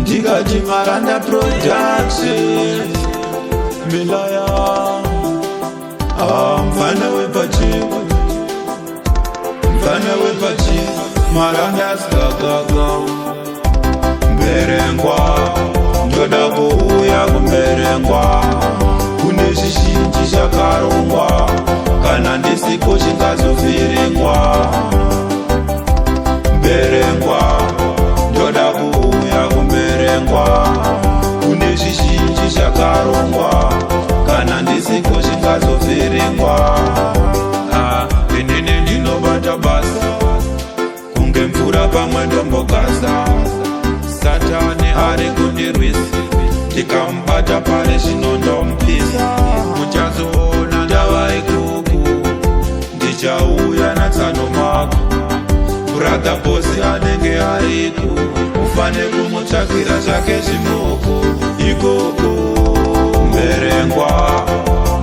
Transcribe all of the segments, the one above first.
ndikati Maranda Production. Milaya mfana wepachi, mfana wepachi, Maranda skagaga. Mberengwa ndoda kuuya kumberengwa, kune zhizhinji zvakarongwa, kana ndisiko chingazovhiringwa. Mberengwa ndoda kuuya kumberengwa, kune zhizhinji zvakarongwa, kana ndisiko chingazovhiringwa. Inini ndinobata basa kunge mvura pamwe ndombogaza. Satani ari kundirwisa, ndikamubata pari zvino ndompisa. Muchazoona ndava ikuku, ndichauya natsano mako. Brother boss anenge ariku, ufane kumutsvakira zvake zvimoko. Ikoko kumberengwa,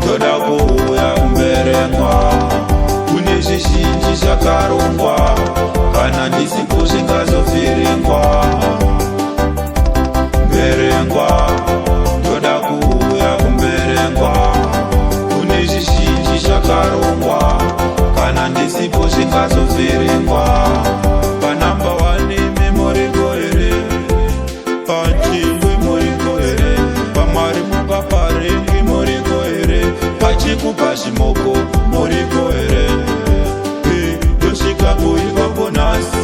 ndoda kuuya kumberengwa, kune zvizhinji zvakarongwa, kana ndisipo zvingazovhiringwa. Mberengwa ndoda kuuya kumberengwa, kune zhizhinji zvakarongwa, kana ndisipo zvingazovhiringwa. Panamba 1 memoriko here, pachingwe moriko here, pamwari mupaparengi moriko here, pachikupa zvimoko moriko here. Ndosvikapo ipapo nhasi,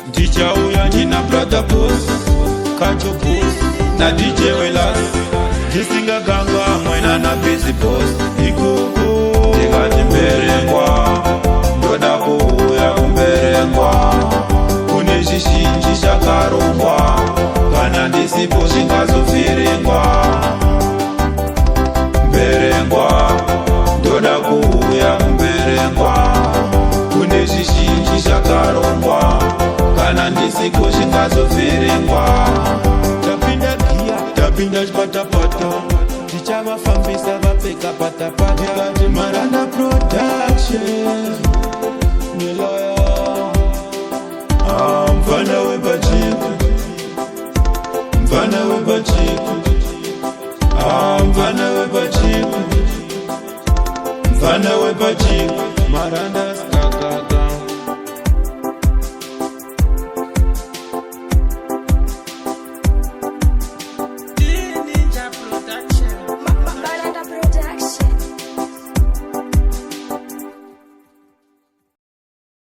ndichauya ndina brother boss, Kacho boss na DJ Welas, ndisingaganga mwena na busy boss. Ikoko ndikati mberengwa, ndoda kuuya kumberengwa, kune zhizhinji zvakarongwa, kana ndisipo zvingazovhiringwa. Mberengwa ndoda kuuya kumberengwa, kune zhizhinji zvakarongwa, kana ndisiko zvingazovhiringwa. Tapinda chipatapata, tichavafambisa vapfeka patapata. Maranda Production.